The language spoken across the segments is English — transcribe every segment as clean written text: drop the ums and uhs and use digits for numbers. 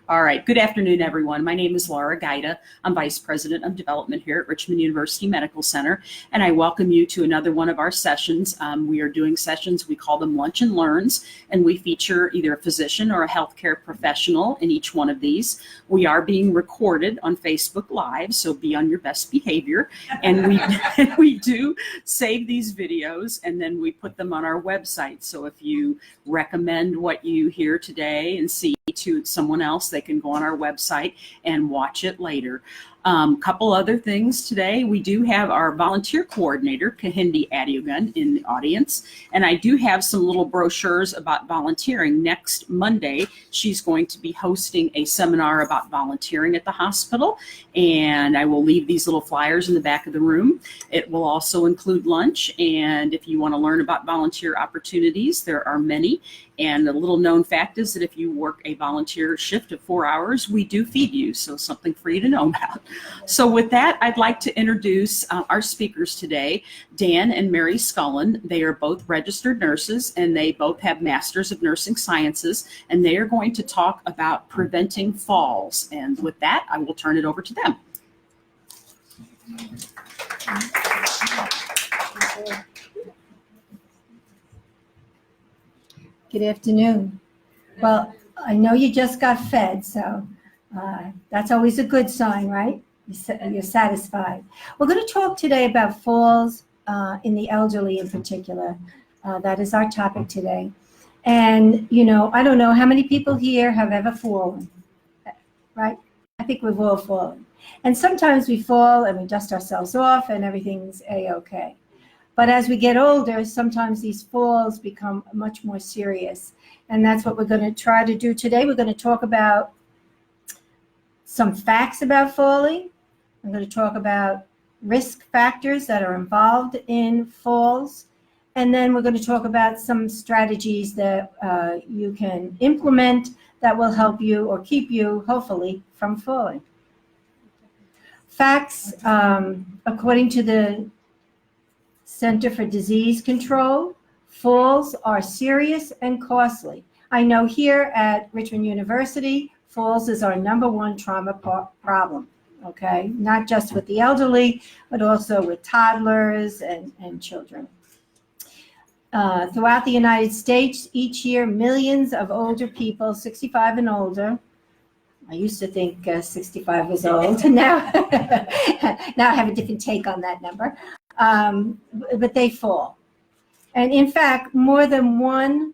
All right. Good afternoon, everyone. My name is Laura Gaida. I'm Vice President of Development here at Richmond University Medical Center, and I welcome you to another one of our sessions. We are doing sessions, we call them Lunch and Learns, and we feature either a physician or a healthcare professional in each one of these. We are being recorded on Facebook Live, so be on your best behavior. And we do save these videos, and then we put them on our website. So if you recommend what you hear today and see to someone else, they can go on our website and watch it later. Couple other things today. We do have our volunteer coordinator, Kahindi Adiogun, in the audience. And I do have some little brochures about volunteering. Next Monday, she's going to be hosting a seminar about volunteering at the hospital. And I will leave these little flyers in the back of the room. It will also include lunch. And if you want to learn about volunteer opportunities, there are many. And the little known fact is that if you work a volunteer shift of 4 hours, we do feed you. So something for you to know about. So with that, I'd like to introduce our speakers today, Dan and Mary Scullin. They are both registered nurses, and they both have Masters of Nursing Sciences, and they are going to talk about preventing falls. And with that, I will turn it over to them. Good afternoon. Well, I know you just got fed, so that's always a good sign, right? You're satisfied. We're going to talk today about falls in the elderly in particular. That is our topic today. And, you know, I don't know how many people here have ever fallen, right? I think we've all fallen. And sometimes we fall and we dust ourselves off and everything's A-okay. But as we get older, sometimes these falls become much more serious. And that's what we're going to try to do today. We're going to talk about some facts about falling. I'm going to talk about risk factors that are involved in falls. And then we're going to talk about some strategies that you can implement that will help you or keep you, hopefully, from falling. Facts, according to the Center for Disease Control, falls are serious and costly. I know here at Richmond University, falls is our #1 trauma problem, okay? Not just with the elderly, but also with toddlers and children. Throughout the United States, each year, millions of older people, 65 and older, I used to think 65 was old, now I have a different take on that number. But they fall. And in fact, more than 1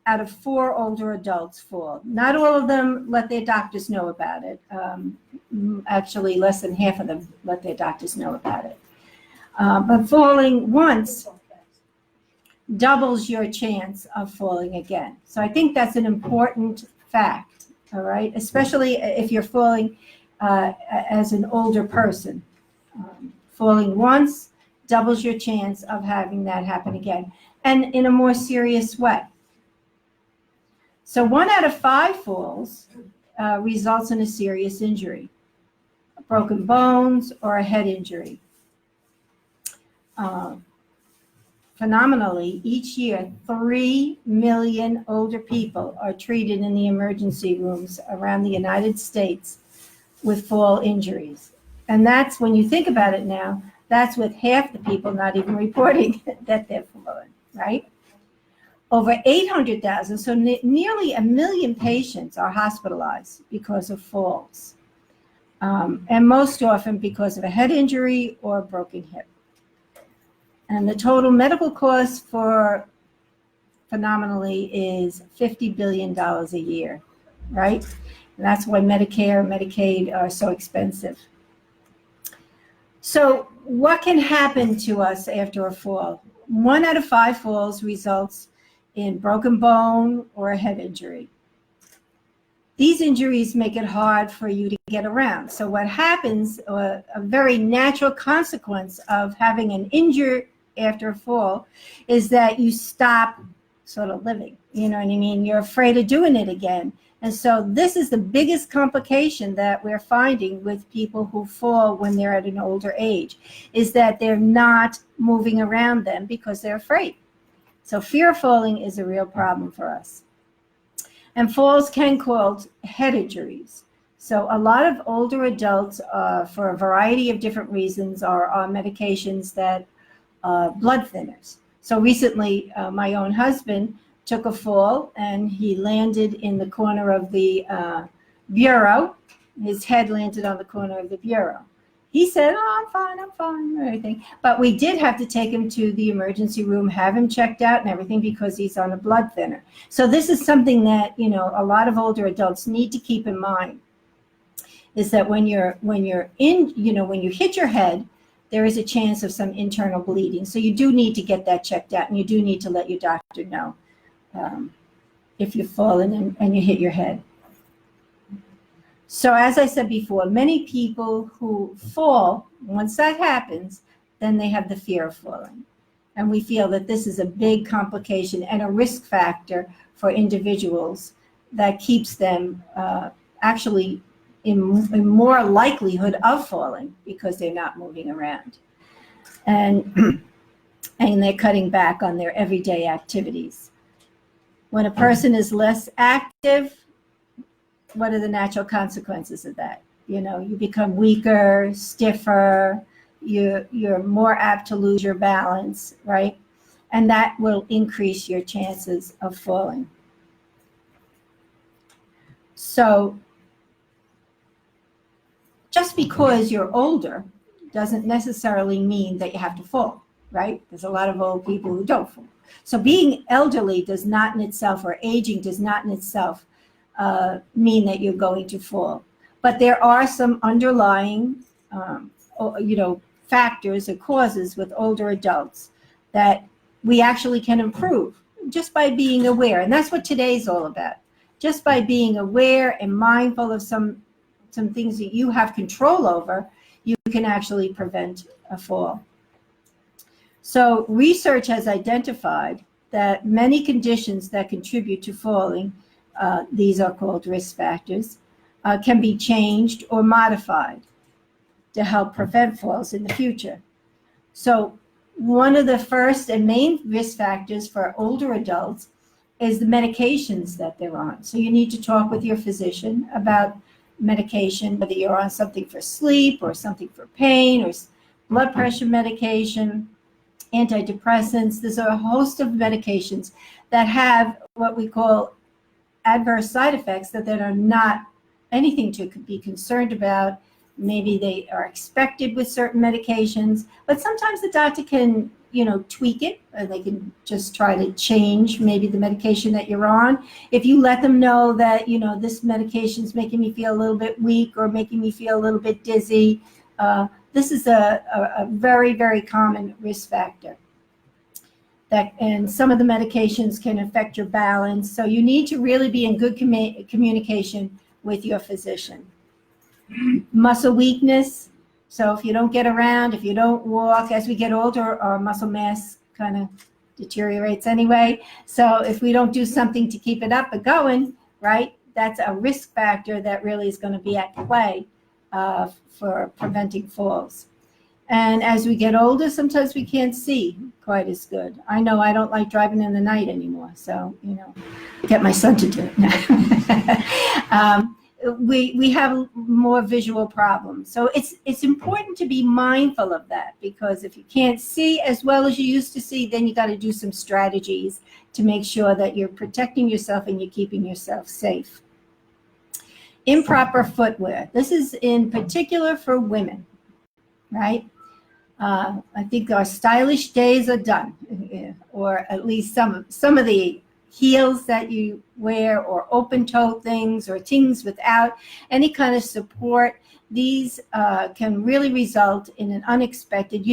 out of 4 older adults fall. Not all of them let their doctors know about it. Actually, less than half of them let their doctors know about it. But falling once doubles your chance of falling again. So I think that's an important fact, all right? Especially if you're falling as an older person. Falling once doubles your chance of having that happen again, and in a more serious way. So 1 out of 5 falls results in a serious injury, broken bones or a head injury. Phenomenally, each year, 3 million older people are treated in the emergency rooms around the United States with fall injuries. And that's, when you think about it now, that's with half the people not even reporting that they're fallen, right? Over 800,000, so nearly 1 million patients are hospitalized because of falls. And most often because of a head injury or a broken hip. And the total medical cost for phenomenally is $50 billion a year, right? And that's why Medicare and Medicaid are so expensive. So what can happen to us after a fall? 1 out of 5 falls results in broken bone or a head injury. These injuries make it hard for you to get around. So what happens, a very natural consequence of having an injury after a fall, is that you stop sort of living. You know what I mean? You're afraid of doing it again. And so this is the biggest complication that we're finding with people who fall when they're at an older age, is that they're not moving around them because they're afraid. So fear of falling is a real problem for us. And falls can cause head injuries. So a lot of older adults, for a variety of different reasons, are on medications that blood thinners. So recently, my own husband took a fall and he landed in the corner of the bureau. His head landed on the corner of the bureau. He said, "Oh, I'm fine," and everything. But we did have to take him to the emergency room, have him checked out and everything because he's on a blood thinner. So this is something that, you know, a lot of older adults need to keep in mind, is that when you're in, you know, when you hit your head, there is a chance of some internal bleeding. So you do need to get that checked out, and you do need to let your doctor know if you've fallen and you hit your head. So as I said before, many people who fall, once that happens, then they have the fear of falling. And we feel that this is a big complication and a risk factor for individuals that keeps them actually in more likelihood of falling because they're not moving around. And they're cutting back on their everyday activities. When a person is less active, what are the natural consequences of that? You know, you become weaker, stiffer, you're more apt to lose your balance, right? And that will increase your chances of falling. So just because you're older doesn't necessarily mean that you have to fall, right? There's a lot of old people who don't fall. So being elderly does not in itself, or aging does not in itself mean that you're going to fall. But there are some underlying, factors or causes with older adults that we actually can improve just by being aware. And that's what today's all about. Just by being aware and mindful of some things that you have control over, you can actually prevent a fall. So research has identified that many conditions that contribute to falling, these are called risk factors, can be changed or modified to help prevent falls in the future. So one of the first and main risk factors for older adults is the medications that they're on. So you need to talk with your physician about medication, whether you're on something for sleep or something for pain or blood pressure medication, antidepressants. There's a host of medications that have what we call adverse side effects that are not anything to be concerned about. Maybe they are expected with certain medications, but sometimes the doctor can, tweak it, or they can just try to change maybe the medication that you're on. If you let them know that, this medication is making me feel a little bit weak or making me feel a little bit dizzy, this is a very, very common risk factor. And some of the medications can affect your balance. So you need to really be in good communication with your physician. Muscle weakness. So if you don't get around, if you don't walk, as we get older, our muscle mass kind of deteriorates anyway. So if we don't do something to keep it up and going, right, that's a risk factor that really is going to be at play for preventing falls. And as we get older, sometimes we can't see quite as good. I know I don't like driving in the night anymore, so, get my son to do it now. We have more visual problems. So it's important to be mindful of that, because if you can't see as well as you used to see, then you got to do some strategies to make sure that you're protecting yourself and you're keeping yourself safe. Improper footwear. This is in particular for women, right? I think our stylish days are done, or at least some of the heels that you wear, or open-toe things, or things without any kind of support. These can really result in an unexpected,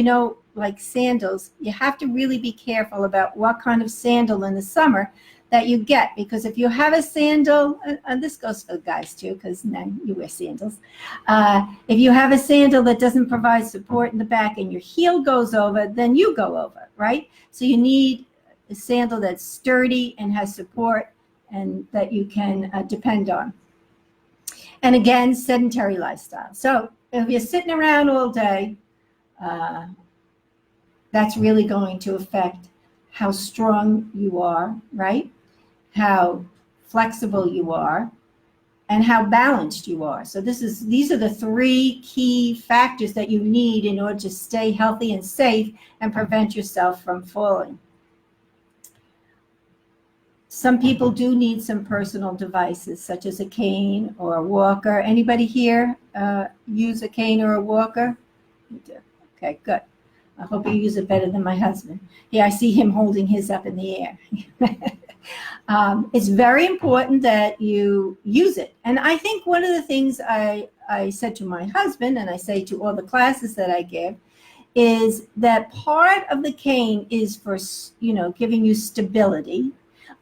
like sandals. You have to really be careful about what kind of sandal in the summer that you get, because if you have a sandal, and this goes for guys too, because now you wear sandals. If you have a sandal that doesn't provide support in the back and your heel goes over, then you go over, right? So you need a sandal that's sturdy and has support and that you can depend on. And again, sedentary lifestyle. So if you're sitting around all day, that's really going to affect how strong you are, right? How flexible you are, and how balanced you are. So these are the three key factors that you need in order to stay healthy and safe and prevent yourself from falling. Some people do need some personal devices, such as a cane or a walker. Anybody here use a cane or a walker? You do. Okay, good. I hope you use it better than my husband. Yeah, I see him holding his up in the air. It's very important that you use it. And I think one of the things I said to my husband, and I say to all the classes that I give, is that part of the cane is for, giving you stability.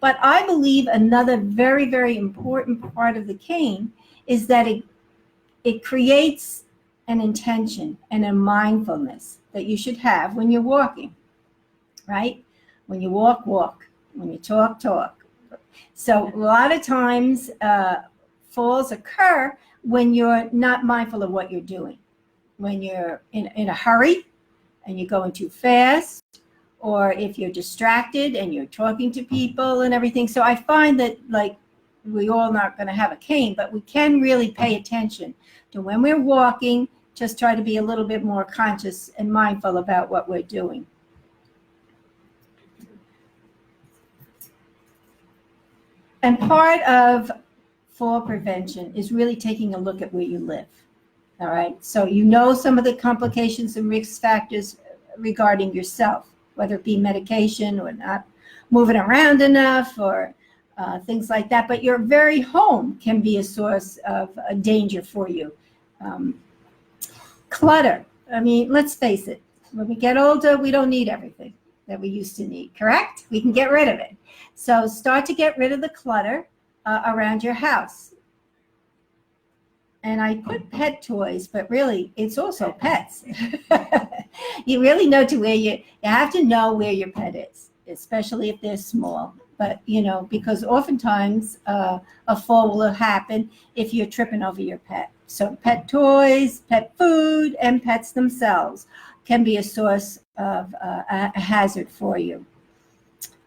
But I believe another very, very important part of the cane is that it creates an intention and a mindfulness that you should have when you're walking, right? When you walk, walk. When you talk, talk. So a lot of times falls occur when you're not mindful of what you're doing. When you're in a hurry and you're going too fast, or if you're distracted and you're talking to people and everything. So I find that, like, we all not going to have a cane, but we can really pay attention to when we're walking, just try to be a little bit more conscious and mindful about what we're doing. And part of fall prevention is really taking a look at where you live. All right. So some of the complications and risk factors regarding yourself, whether it be medication or not moving around enough or things like that. But your very home can be a source of a danger for you. Clutter. I mean, let's face it. When we get older, we don't need everything that we used to need, correct? We can get rid of it. So start to get rid of the clutter around your house. And I put pet toys, but really it's also pets. You really know you have to know where your pet is, especially if they're small. But, because oftentimes a fall will happen if you're tripping over your pet. So pet toys, pet food, and pets themselves can be a source of a hazard for you.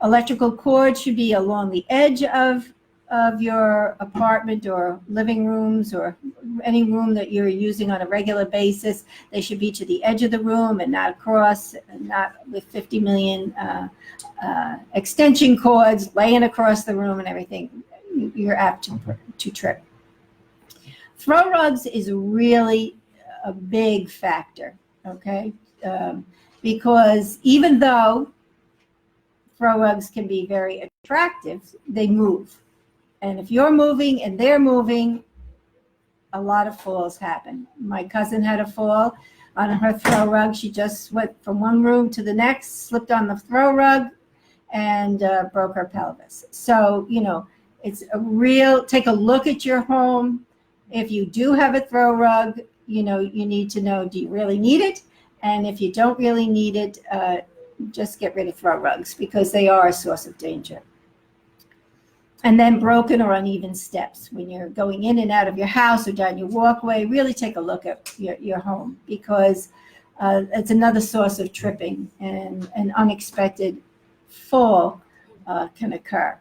Electrical cords should be along the edge of your apartment or living rooms or any room that you're using on a regular basis. They should be to the edge of the room and not across, and not with 50 million extension cords laying across the room and everything. You're apt to trip. Throw rugs is really a big factor, okay? Because even though throw rugs can be very attractive, they move. And if you're moving and they're moving, a lot of falls happen. My cousin had a fall on her throw rug. She just went from one room to the next, slipped on the throw rug, and broke her pelvis. So, it's a real, take a look at your home. If you do have a throw rug, you need to know, do you really need it? And if you don't really need it, just get rid of throw rugs because they are a source of danger. And then broken or uneven steps. When you're going in and out of your house or down your walkway, really take a look at your home because it's another source of tripping, and an unexpected fall can occur.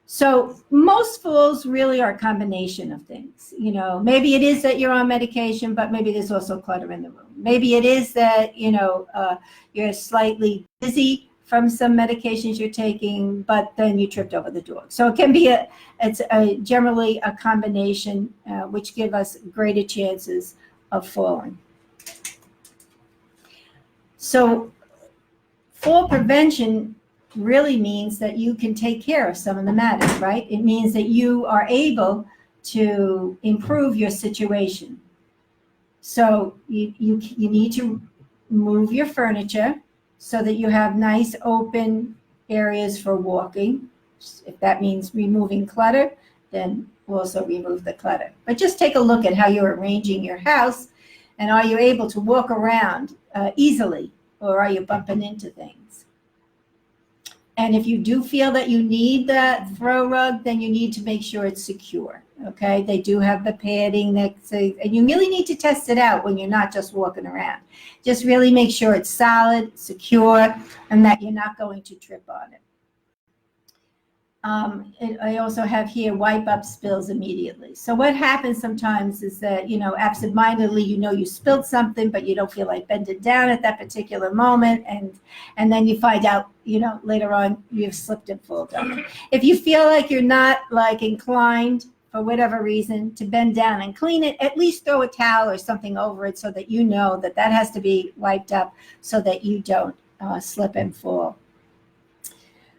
So most falls really are a combination of things. Maybe it is that you're on medication, but maybe there's also clutter in the room. Maybe it is that, you're slightly dizzy from some medications you're taking, but then you tripped over the door. So it can be generally a combination, which give us greater chances of falling. So fall prevention really means that you can take care of some of the matters, right? It means that you are able to improve your situation. So you need to move your furniture so that you have nice open areas for walking. If that means removing clutter, then also remove the clutter. But just take a look at how you're arranging your house, and are you able to walk around easily, or are you bumping into things? And if you do feel that you need that throw rug, then you need to make sure it's secure. Okay, they do have the padding and you really need to test it out when you're not just walking around. Just really make sure it's solid, secure, and that you're not going to trip on it. I also have here wipe up spills immediately. So what happens sometimes is that, absentmindedly, you spilled something, but you don't feel like bending down at that particular moment. And then you find out, later on you've slipped and fallen. If you feel like you're not like inclined for whatever reason to bend down and clean it, at least throw a towel or something over it so that you know that has to be wiped up so that you don't slip and fall.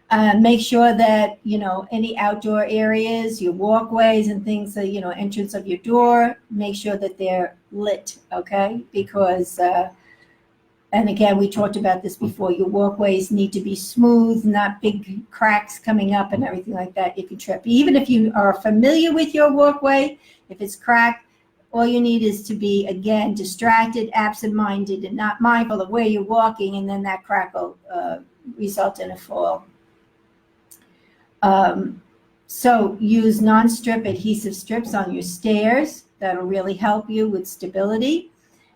Make sure that, any outdoor areas, your walkways and things, entrance of your door, make sure that they're lit, okay? Because, and again, we talked about this before, your walkways need to be smooth, not big cracks coming up and everything like that. You can trip. Even if you are familiar with your walkway, if it's cracked, all you need is to be, again, distracted, absent-minded, and not mindful of where you're walking, and then that crack will result in a fall. So use non-strip adhesive strips on your stairs. That'll really help you with stability.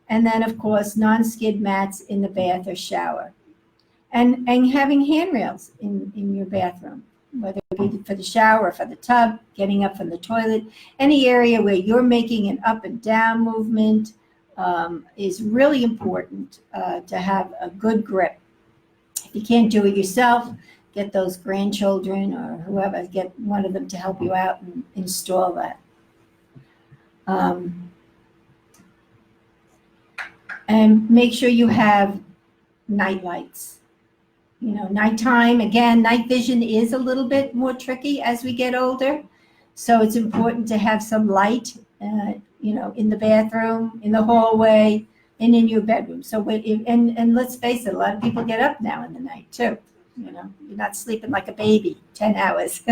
And then, of course, non-skid mats in the bath or shower. And having handrails in your bathroom, whether it be for the shower or for the tub, getting up from the toilet. Any area where you're making an up and down movement is really important to have a good grip. If you can't do it yourself, get those grandchildren or whoever, get one of them to help you out and install that. And make sure you have night lights. Nighttime, again, night vision is a little bit more tricky as we get older. So it's important to have some light, in the bathroom, in the hallway, and in your bedroom. So, and let's face it, a lot of people get up now in the night too. You're not sleeping like a baby 10 hours.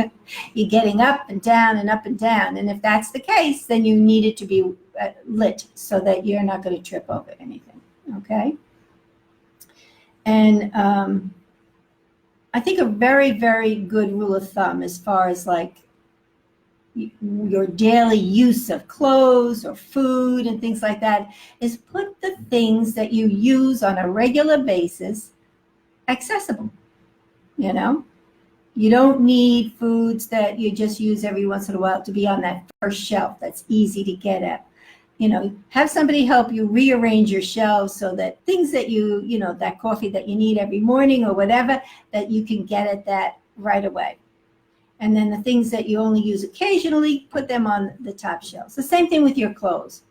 You're getting up and down and up and down. And if that's the case, then you need it to be lit so that you're not going to trip over anything. Okay. And I think a very, very good rule of thumb as far as like your daily use of clothes or food and things like that is put the things that you use on a regular basis accessible. You don't need foods that you just use every once in a while to be on that first shelf that's easy to get at. Have somebody help you rearrange your shelves so that things that that coffee that you need every morning or whatever, that you can get at that right away. And then the things that you only use occasionally, put them on the top shelves. The same thing with your clothes.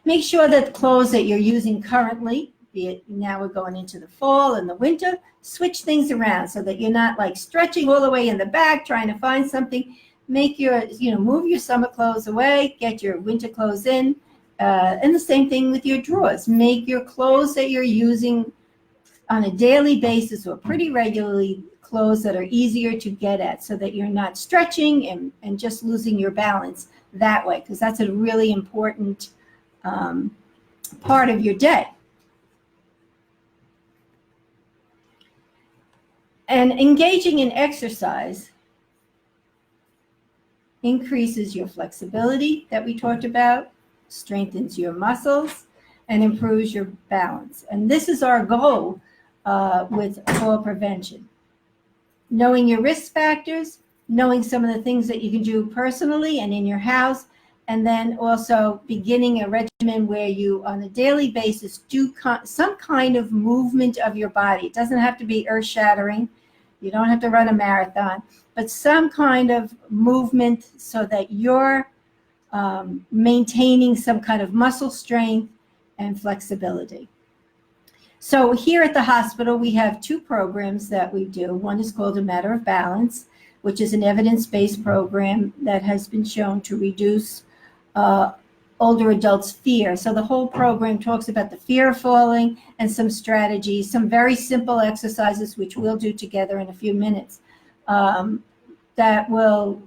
Make sure that the clothes that you're using currently, be it now we're going into the fall and the winter, switch things around so that you're not like stretching all the way in the back trying to find something. Make your, move your summer clothes away, get your winter clothes in, and the same thing with your drawers. Make your clothes that you're using on a daily basis or pretty regularly clothes that are easier to get at so that you're not stretching and just losing your balance that way, because that's a really important part of your day. And engaging in exercise increases your flexibility that we talked about, strengthens your muscles, and improves your balance. And this is our goal with fall prevention. Knowing your risk factors, knowing some of the things that you can do personally and in your house, and then also beginning a regimen where you, on a daily basis, do some kind of movement of your body. It doesn't have to be earth-shattering. You don't have to run a marathon, but some kind of movement so that you're maintaining some kind of muscle strength and flexibility. So here at the hospital, we have two programs that we do. One is called A Matter of Balance, which is an evidence-based program that has been shown to reduce older adults' fear. So the whole program talks about the fear of falling and some strategies, some very simple exercises, which we'll do together in a few minutes, that will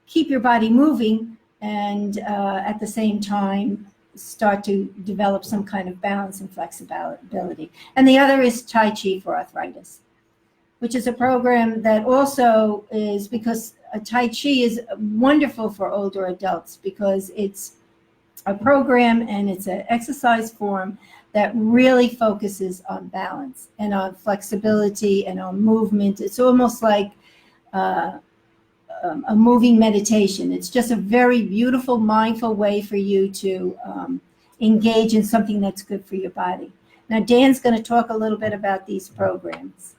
keep your body moving and at the same time start to develop some kind of balance and flexibility. And the other is Tai Chi for Arthritis, which is a program that also is, because Tai Chi is wonderful for older adults because it's a program and it's an exercise form that really focuses on balance and on flexibility and on movement. It's almost like a moving meditation. It's just a very beautiful, mindful way for you to engage in something that's good for your body. Now, Dan's going to talk a little bit about these programs.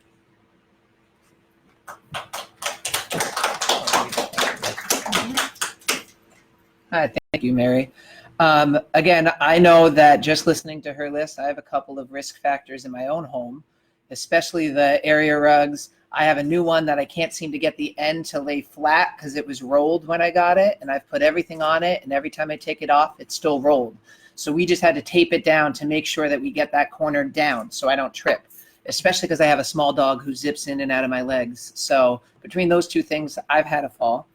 Hi, thank you, Mary. Again, I know that just listening to her list, I have a couple of risk factors in my own home, especially the area rugs. I have a new one that I can't seem to get the end to lay flat because it was rolled when I got it, and I've put everything on it, and every time I take it off, it's still rolled. So we just had to tape it down to make sure that we get that corner down so I don't trip, especially because I have a small dog who zips in and out of my legs. So between those two things, I've had a fall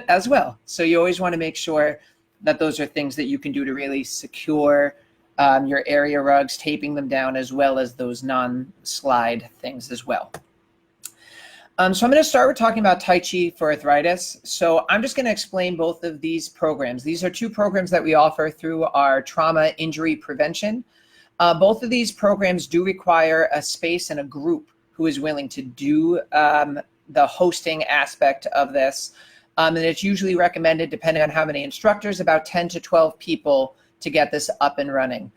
as well. So you always want to make sure that those are things that you can do to really secure your area rugs, taping them down, as well as those non-slide things as well. So I'm going to start with talking about Tai Chi for arthritis. So I'm just going to explain both of these programs. These are two programs that we offer through our trauma injury prevention. Both of these programs do require a space and a group who is willing to do the hosting aspect of this. And it's usually recommended, depending on how many instructors, about 10 to 12 people to get this up and running.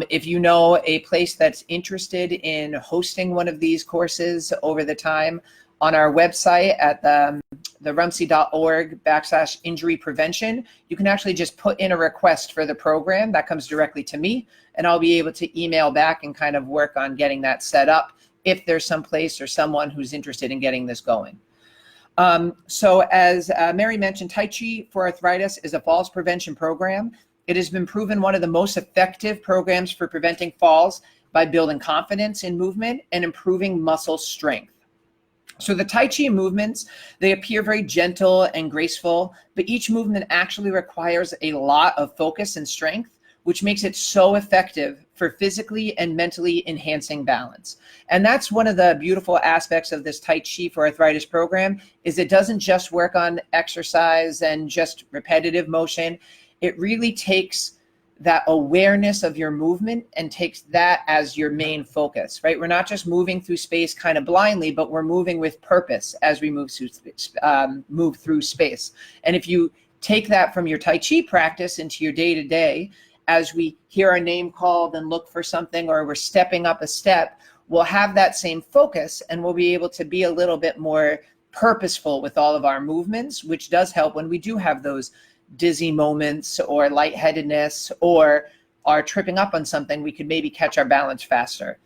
If you know a place that's interested in hosting one of these courses over the time, on our website at the rumc.org/injury prevention, you can actually just put in a request for the program that comes directly to me, and I'll be able to email back and kind of work on getting that set up if there's some place or someone who's interested in getting this going. So as Mary mentioned, Tai Chi for arthritis is a falls prevention program. It has been proven one of the most effective programs for preventing falls by building confidence in movement and improving muscle strength. So the Tai Chi movements, they appear very gentle and graceful, but each movement actually requires a lot of focus and strength, which makes it so effective for physically and mentally enhancing balance. And that's one of the beautiful aspects of this Tai Chi for arthritis program, is it doesn't just work on exercise and just repetitive motion. It really takes that awareness of your movement and takes that as your main focus, right? We're not just moving through space kind of blindly, but we're moving with purpose as we move through space. And if you take that from your Tai Chi practice into your day-to-day, as we hear our name called and look for something, or we're stepping up a step, we'll have that same focus and we'll be able to be a little bit more purposeful with all of our movements, which does help when we do have those dizzy moments or lightheadedness or are tripping up on something. We could maybe catch our balance faster.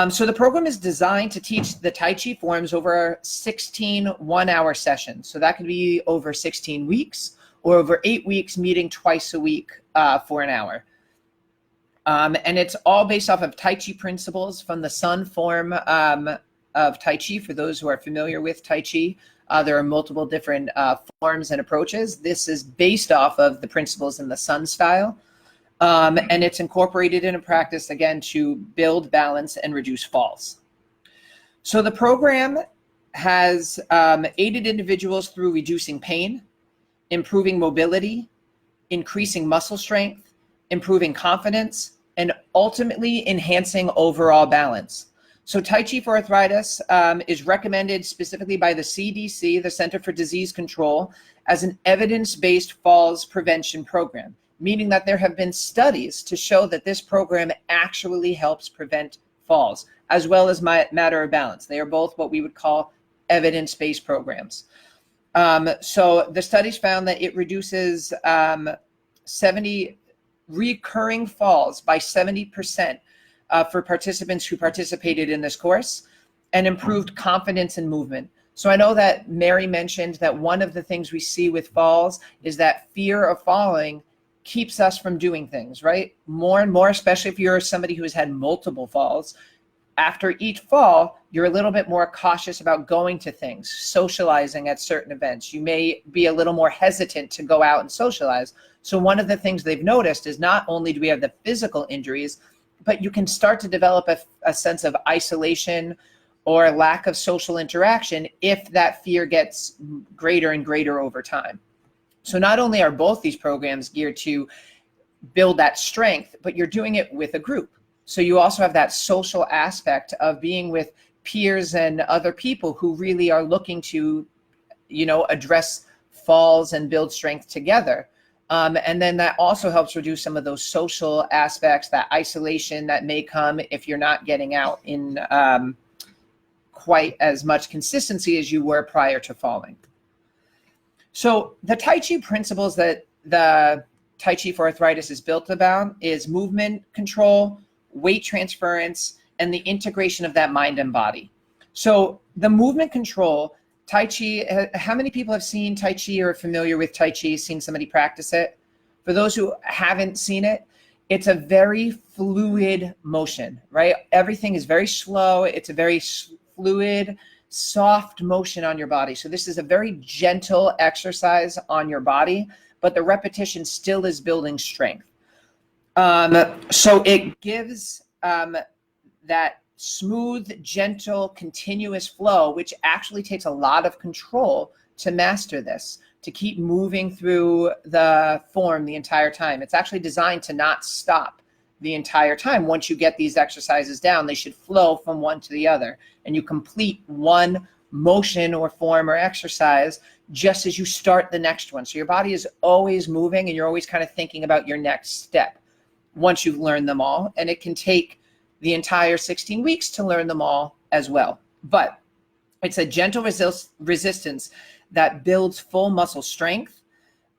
So the program is designed to teach the Tai Chi forms over 16 one-hour sessions. So that could be over 16 weeks or over 8 weeks, meeting twice a week for an hour. And it's all based off of Tai Chi principles from the Sun form of Tai Chi. For those who are familiar with Tai Chi, there are multiple different forms and approaches. This is based off of the principles in the Sun style. And it's incorporated in a practice, again, to build balance and reduce falls. So the program has aided individuals through reducing pain, improving mobility, increasing muscle strength, improving confidence, and ultimately enhancing overall balance. So Tai Chi for arthritis is recommended specifically by the CDC, the Center for Disease Control, as an evidence-based falls prevention program, meaning that there have been studies to show that this program actually helps prevent falls, as well as matter of balance. They are both what we would call evidence-based programs. So the studies found that it reduces 70 recurring falls by 70%. For participants who participated in this course, and improved confidence in movement. So I know that Mary mentioned that one of the things we see with falls is that fear of falling keeps us from doing things, right? More and more, especially if you're somebody who has had multiple falls, after each fall, you're a little bit more cautious about going to things, socializing at certain events. You may be a little more hesitant to go out and socialize. So one of the things they've noticed is not only do we have the physical injuries, but you can start to develop a sense of isolation or lack of social interaction if that fear gets greater and greater over time. So not only are both these programs geared to build that strength, but you're doing it with a group. So you also have that social aspect of being with peers and other people who really are looking to address falls and build strength together. And then that also helps reduce some of those social aspects, that isolation that may come if you're not getting out in quite as much consistency as you were prior to falling. So the Tai Chi principles that the Tai Chi for Arthritis is built about is movement control, weight transference, and the integration of that mind and body. So the movement control, Tai Chi, how many people have seen Tai Chi or are familiar with Tai Chi, seen somebody practice it? For those who haven't seen it, it's a very fluid motion, right? Everything is very slow. It's a very fluid, soft motion on your body. So this is a very gentle exercise on your body, but the repetition still is building strength. So it gives that smooth, gentle, continuous flow, which actually takes a lot of control to master this, to keep moving through the form the entire time. It's actually designed to not stop the entire time. Once you get these exercises down, they should flow from one to the other, and you complete one motion or form or exercise just as you start the next one. So your body is always moving, and you're always kind of thinking about your next step once you've learned them all. And it can take the entire 16 weeks to learn them all as well. But it's a gentle resistance that builds full muscle strength.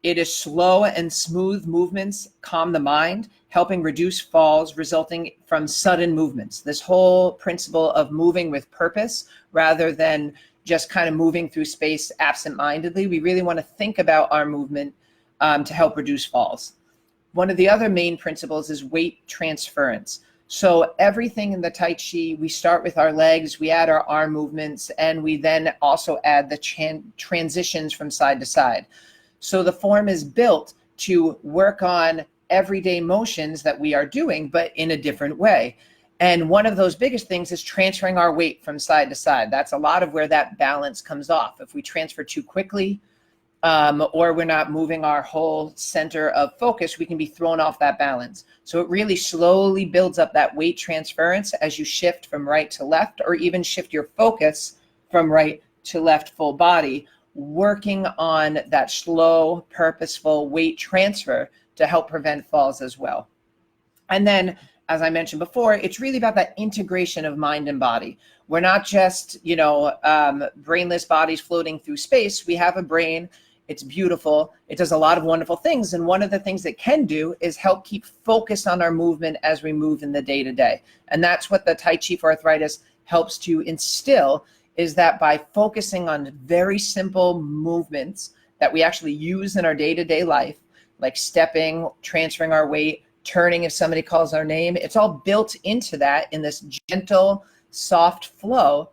It is slow and smooth movements, calm the mind, helping reduce falls resulting from sudden movements. This whole principle of moving with purpose rather than just kind of moving through space absent-mindedly. We really want to think about our movement to help reduce falls. One of the other main principles is weight transference. So everything in the Tai Chi, we start with our legs, we add our arm movements, and we then also add the transitions from side to side. So the form is built to work on everyday motions that we are doing, but in a different way. And one of those biggest things is transferring our weight from side to side. That's a lot of where that balance comes off. If we transfer too quickly, or we're not moving our whole center of focus, we can be thrown off that balance. So it really slowly builds up that weight transference as you shift from right to left, or even shift your focus from right to left full body, working on that slow, purposeful weight transfer to help prevent falls as well. And then, as I mentioned before, it's really about that integration of mind and body. We're not just, brainless bodies floating through space. We have a brain. It's beautiful. It does a lot of wonderful things. And one of the things it can do is help keep focus on our movement as we move in the day-to-day. And that's what the Tai Chi for Arthritis helps to instill, is that by focusing on very simple movements that we actually use in our day-to-day life, like stepping, transferring our weight, turning if somebody calls our name, it's all built into that in this gentle, soft flow,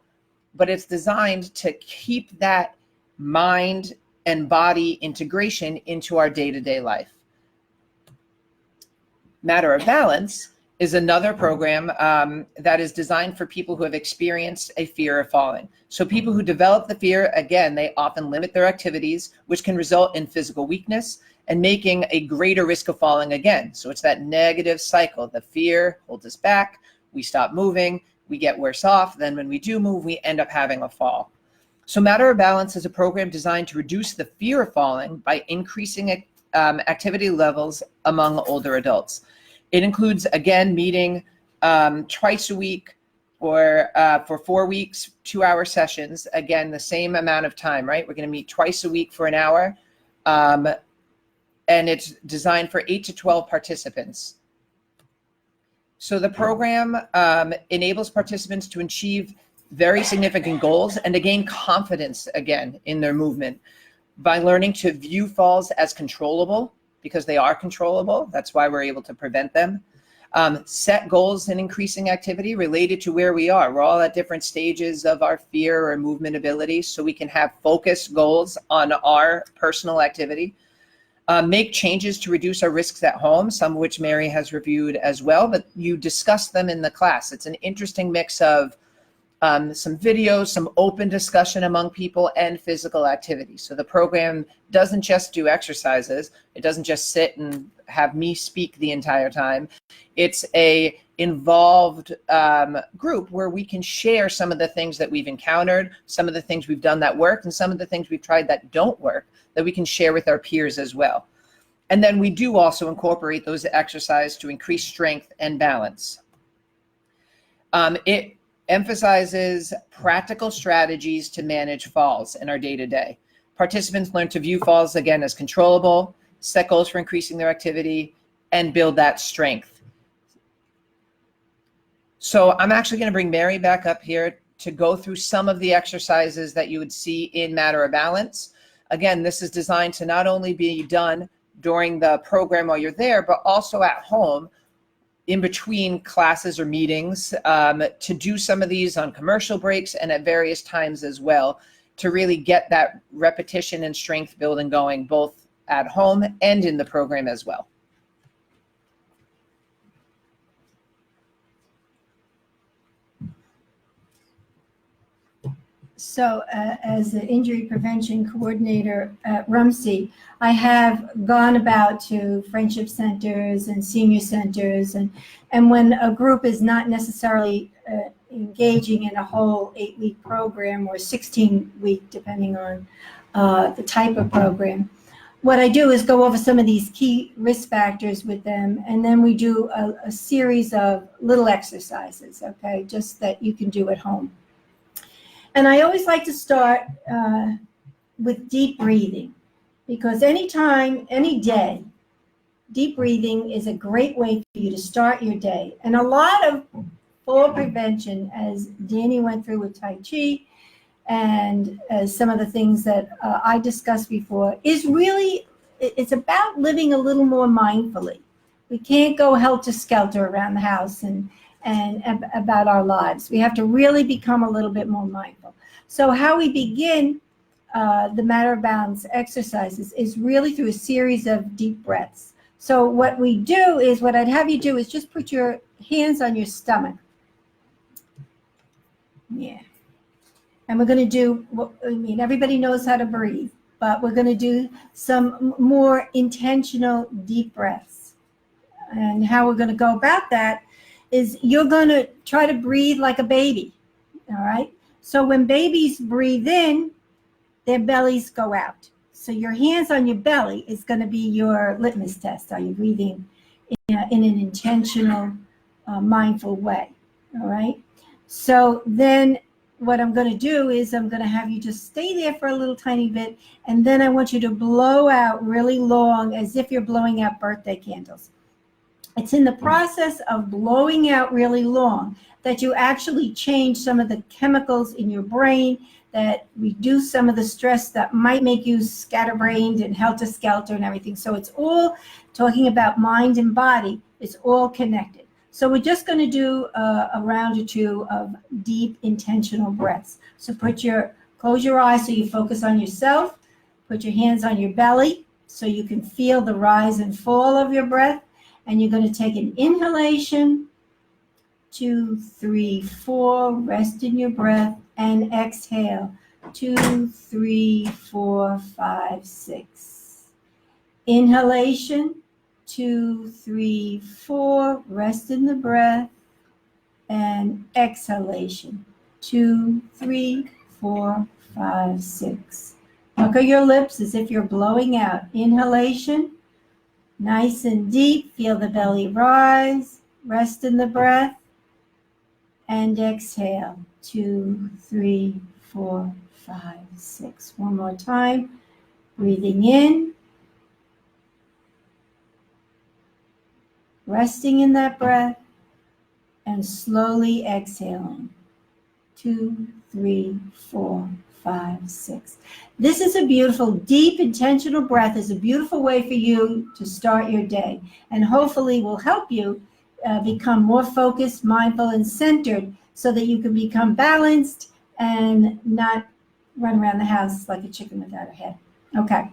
but it's designed to keep that mind and body integration into our day-to-day life. Matter of Balance is another program that is designed for people who have experienced a fear of falling. So people who develop the fear, again, they often limit their activities, which can result in physical weakness and making a greater risk of falling again. So it's that negative cycle. The fear holds us back, we stop moving, we get worse off, then when we do move, we end up having a fall. So Matter of Balance is a program designed to reduce the fear of falling by increasing activity levels among older adults. It includes, again, meeting twice a week or for 4 weeks, 2-hour sessions. Again, the same amount of time, right? We're going to meet twice a week for an hour. And it's designed for 8 to 12 participants. So the program enables participants to achieve very significant goals and to gain confidence again in their movement by learning to view falls as controllable, because they are controllable. That's why we're able to prevent them. Set goals in increasing activity related to where we are. We're all at different stages of our fear or movement ability, so we can have focused goals on our personal activity. Make changes to reduce our risks at home, some of which Mary has reviewed as well, but you discuss them in the class. It's an interesting mix of some videos, some open discussion among people, and physical activity. So the program doesn't just do exercises. It doesn't just sit and have me speak the entire time. It's a involved group where we can share some of the things that we've encountered, some of the things we've done that work, and some of the things we've tried that don't work that we can share with our peers as well. And then we do also incorporate those exercises to increase strength and balance. It emphasizes practical strategies to manage falls in our day-to-day. Participants learn to view falls, again, as controllable, set goals for increasing their activity, and build that strength. So I'm actually going to bring Mary back up here to go through some of the exercises that you would see in Matter of Balance. Again, this is designed to not only be done during the program while you're there, but also at home in between classes or meetings, to do some of these on commercial breaks and at various times as well, to really get that repetition and strength building going both at home and in the program as well. So as the injury prevention coordinator at RUMC, I have gone about to friendship centers and senior centers, and when a group is not necessarily engaging in a whole 8-week program or 16-week, depending on the type of program, what I do is go over some of these key risk factors with them, and then we do a series of little exercises, okay, just that you can do at home. And I always like to start with deep breathing, because anytime, any day, deep breathing is a great way for you to start your day. And a lot of fall prevention, as Danny went through with Tai Chi, and as some of the things that I discussed before, is really, it's about living a little more mindfully. We can't go helter-skelter around the house and about our lives. We have to really become a little bit more mindful. So how we begin the Matter of Balance exercises is really through a series of deep breaths. So what we do is, what I'd have you do is just put your hands on your stomach. Yeah. And we're going to do, everybody knows how to breathe, but we're going to do some more intentional deep breaths. And how we're going to go about that is you're going to try to breathe like a baby, all right? So when babies breathe in, their bellies go out. So your hands on your belly is going to be your litmus test. Are you breathing in an intentional, mindful way, all right? So then what I'm going to do is I'm going to have you just stay there for a little tiny bit, and then I want you to blow out really long, as if you're blowing out birthday candles. It's in the process of blowing out really long that you actually change some of the chemicals in your brain, that reduce some of the stress that might make you scatterbrained and helter-skelter and everything. So it's all talking about mind and body. It's all connected. So we're just going to do a round or two of deep, intentional breaths. So close your eyes so you focus on yourself. Put your hands on your belly so you can feel the rise and fall of your breath. And you're going to take an inhalation, 2, 3, 4, rest in your breath, and exhale, 2, 3, 4, 5, 6. Inhalation, 2, 3, 4, rest in the breath, and exhalation, 2, 3, 4, 5, 6. Look at your lips as if you're blowing out. Inhalation, nice and deep, feel the belly rise, rest in the breath, and exhale, 2, 3, 4, 5, 6. One more time, breathing in, resting in that breath, and slowly exhaling, 2, 3, 4, 5, 6. This is a beautiful, deep, intentional breath. Is a beautiful way for you to start your day, and hopefully will help you become more focused, mindful, and centered, so that you can become balanced and not run around the house like a chicken without a head. Okay.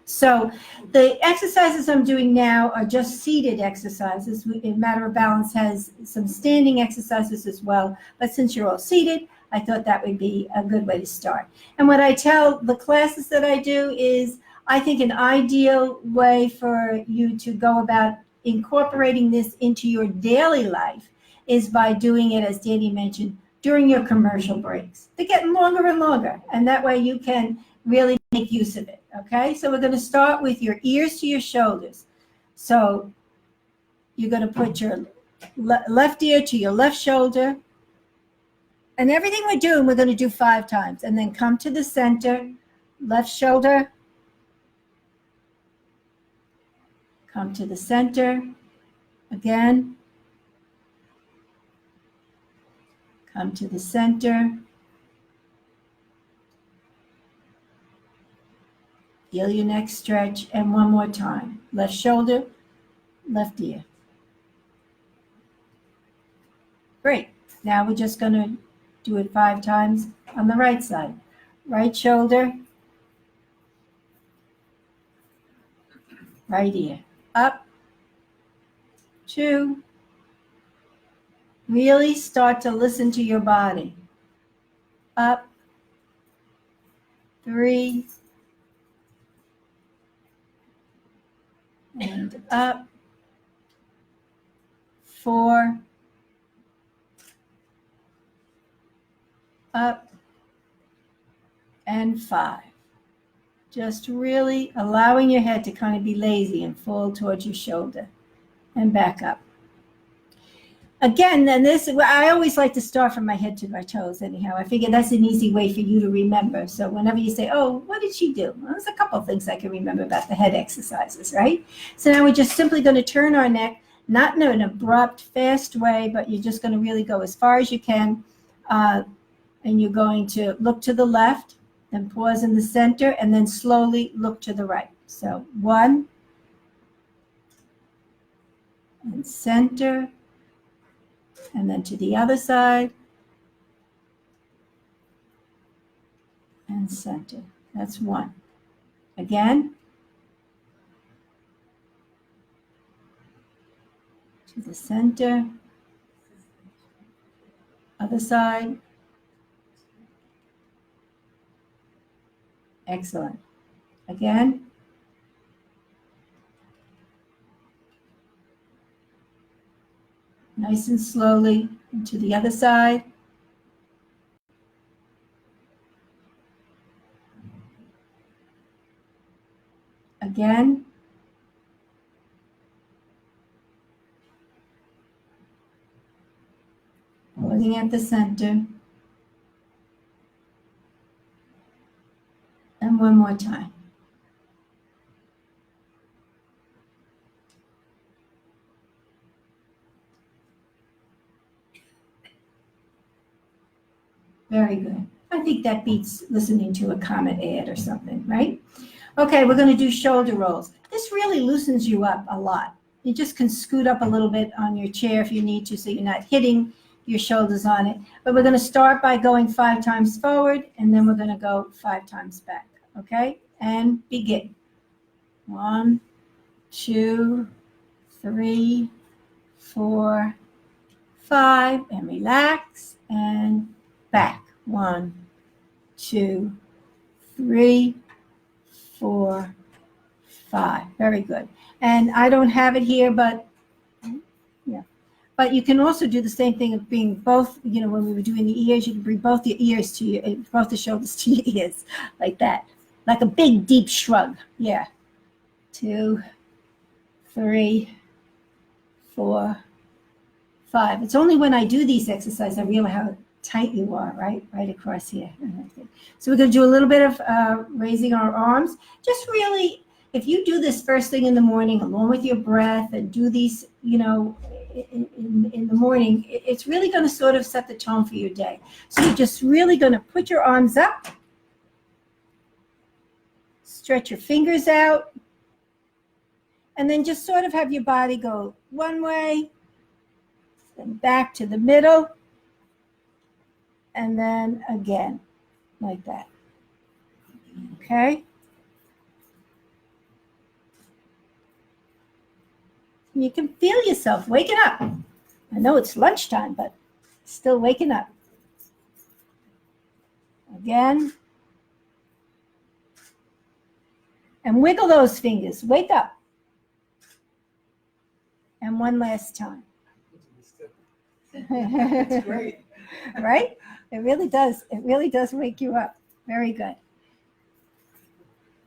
So the exercises I'm doing now are just seated exercises. Matter of Balance has some standing exercises as well, but since you're all seated, I thought that would be a good way to start. And what I tell the classes that I do is, I think an ideal way for you to go about incorporating this into your daily life is by doing it, as Danny mentioned, during your commercial breaks. They're getting longer and longer, and that way you can really make use of it, okay? So we're going to start with your ears to your shoulders. So you're going to put your left ear to your left shoulder, and everything we're doing, we're going to do 5 times, and then come to the center, left shoulder, come to the center, again, come to the center, feel your neck stretch, and one more time. Left shoulder, left ear. Great. Now we're just going to do it 5 times on the right side. Right shoulder, right ear. Up, 2. Really start to listen to your body. Up, 3. And up, 4, up, and 5. Just really allowing your head to kind of be lazy and fall towards your shoulder and back up. Again, and this, I always like to start from my head to my toes anyhow. I figure that's an easy way for you to remember. So whenever you say, oh, what did she do? Well, there's a couple of things I can remember about the head exercises, right? So now we're just simply going to turn our neck, not in an abrupt, fast way, but you're just going to really go as far as you can. And you're going to look to the left, then pause in the center, and then slowly look to the right. So 1, and center, and then to the other side, and center. That's 1. Again, to the center, other side. Excellent. Again. Nice and slowly to the other side. Again. Holding at the center. And one more time. Very good. I think that beats listening to a Comet ad or something, right? Okay, we're going to do shoulder rolls. This really loosens you up a lot. You just can scoot up a little bit on your chair if you need to, so you're not hitting your shoulders on it. But we're going to start by going 5 times forward, and then we're going to go 5 times back. Okay? And begin. 1, 2, 3, 4, 5, and relax, and back. 1, 2, 3, 4, 5. Very good. And I don't have it here, but yeah. But you can also do the same thing of being both, you know, when we were doing the ears, you can bring both your ears to your, both the shoulders to your ears, like that. Like a big, deep shrug. Yeah. 2, 3, 4, 5. It's only when I do these exercises I realize how tight you are, right? Right across here. So we're going to do a little bit of raising our arms. Just really, if you do this first thing in the morning, along with your breath, and do these, you know, in the morning, it's really going to sort of set the tone for your day. So you're just really going to put your arms up, stretch your fingers out, and then just sort of have your body go one way, then back to the middle, and then again, like that. Okay? You can feel yourself waking up. I know it's lunchtime, but still waking up. Again. And wiggle those fingers. Wake up. And one last time. That's great. Right? It really does. It really does wake you up. Very good.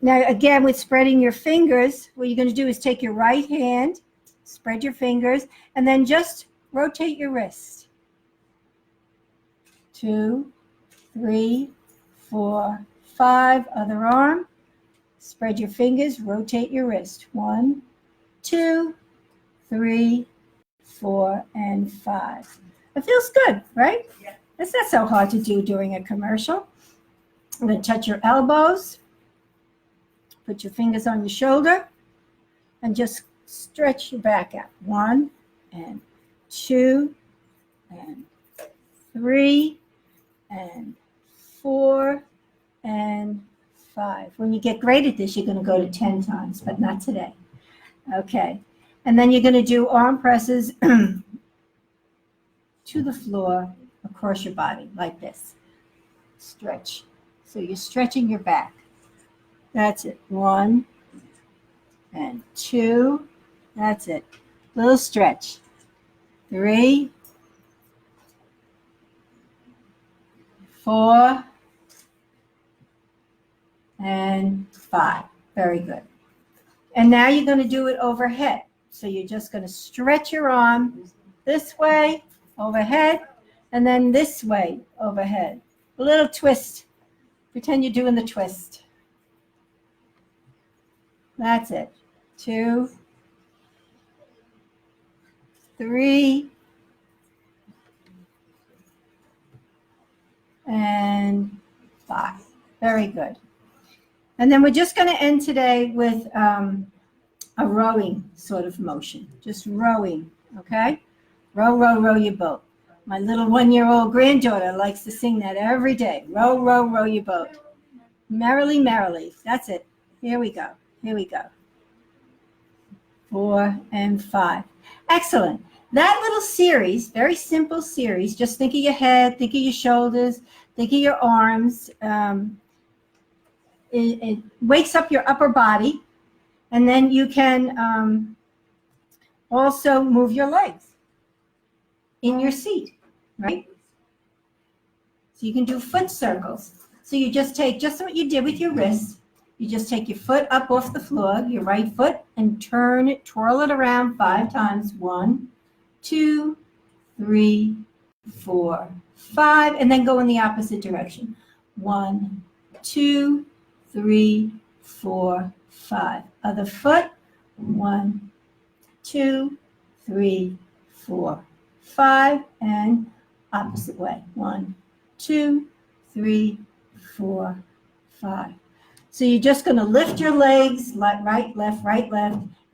Now, again, with spreading your fingers, what you're going to do is take your right hand, spread your fingers, and then just rotate your wrist. 2, 3, 4, 5. Other arm. Spread your fingers, rotate your wrist. 1, 2, 3, 4, and 5. It feels good, right? Yeah. It's not so hard to do during a commercial. I'm going to touch your elbows. Put your fingers on your shoulder and just stretch your back out. 1 and 2 and 3 and 4 and 5. When you get great at this, you're going to go to 10 times, but not today. Okay. And then you're going to do arm presses to the floor across your body like this. Stretch. So you're stretching your back. That's it. 1 and 2. That's it. Little stretch. 3, 4, and 5. Very good. And now you're going to do it overhead. So you're just going to stretch your arm this way, overhead, and then this way, overhead. A little twist. Pretend you're doing the twist. That's it. 2, 3, and 5. Very good. And then we're just going to end today with a rowing sort of motion. Just rowing, okay? Row, row, row your boat. My little 1-year-old granddaughter likes to sing that every day. Row, row, row your boat. Merrily, merrily. That's it. Here we go. Here we go. 4 and 5. Excellent. That little series, very simple series, just think of your head, think of your shoulders, think of your arms. It wakes up your upper body, and then you can also move your legs in your seat, right? So you can do foot circles. So you just take, just what you did with your wrists, you just take your foot up off the floor, your right foot, and turn it, twirl it around 5 times. 1, 2, 3, 4, 5, and then go in the opposite direction. 1, 2, 3, 4, 5. Other foot. 1, 2, 3, 4, 5, and opposite way. 1, 2, 3, 4, 5. So you're just going to lift your legs, right, left,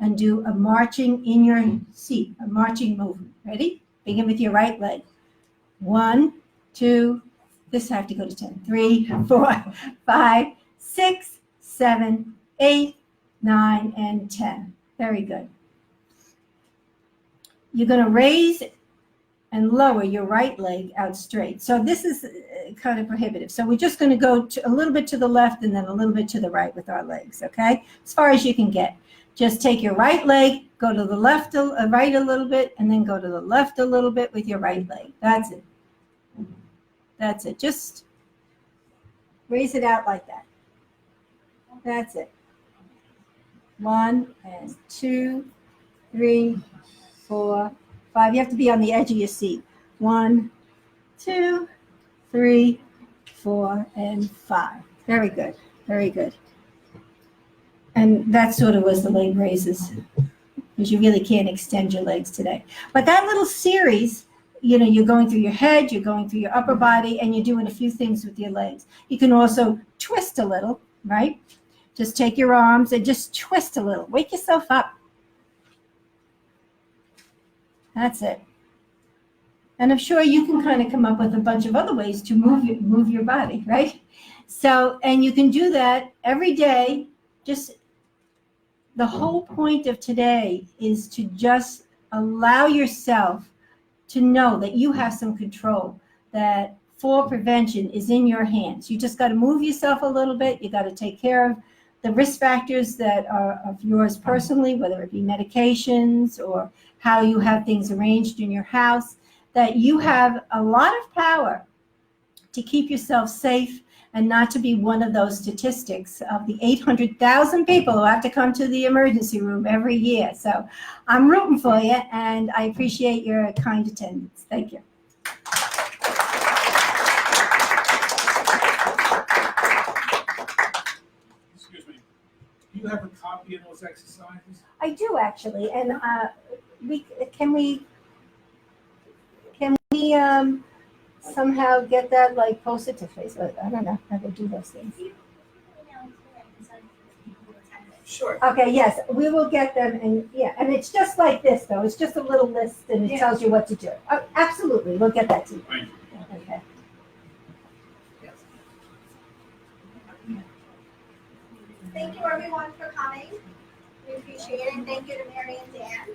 and do a marching in your seat, a marching movement. Ready? Begin with your right leg. 1, 2, this I have to go to 10. 3, 4, 5, 6, 7, 8, 9, and 10. Very good. You're going to raise and lower your right leg out straight. So this is kind of prohibitive. So we're just going to go a little bit to the left and then a little bit to the right with our legs, okay? As far as you can get. Just take your right leg, go to the left, right a little bit, and then go to the left a little bit with your right leg. That's it. That's it. Just raise it out like that. That's it. 1 and 2, 3, 4, 5. You have to be on the edge of your seat. 1, 2, 3, 4, and 5. Very good. Very good. And that sort of was the leg raises, because you really can't extend your legs today. But that little series, you know, you're going through your head, you're going through your upper body, and you're doing a few things with your legs. You can also twist a little, right? Just take your arms and just twist a little. Wake yourself up. That's it. And I'm sure you can kind of come up with a bunch of other ways to move your body, right? So, and you can do that every day. Just the whole point of today is to just allow yourself to know that you have some control, that fall prevention is in your hands. You just got to move yourself a little bit. You got to take care of the risk factors that are of yours personally, whether it be medications or how you have things arranged in your house, that you have a lot of power to keep yourself safe and not to be one of those statistics of the 800,000 people who have to come to the emergency room every year. So I'm rooting for you, and I appreciate your kind attendance. Thank you. Excuse me. Do you have a copy of those exercises? I do actually, and can we somehow get that like posted to Facebook? I don't know how they do those things. Sure. Okay, yes, we will get them, and yeah, and it's just like this though. It's just a little list, and it tells you what to do. Oh, absolutely, we'll get that to you. Thank you. Okay. Thank you everyone for coming. We appreciate it. And thank you to Mary and Dan.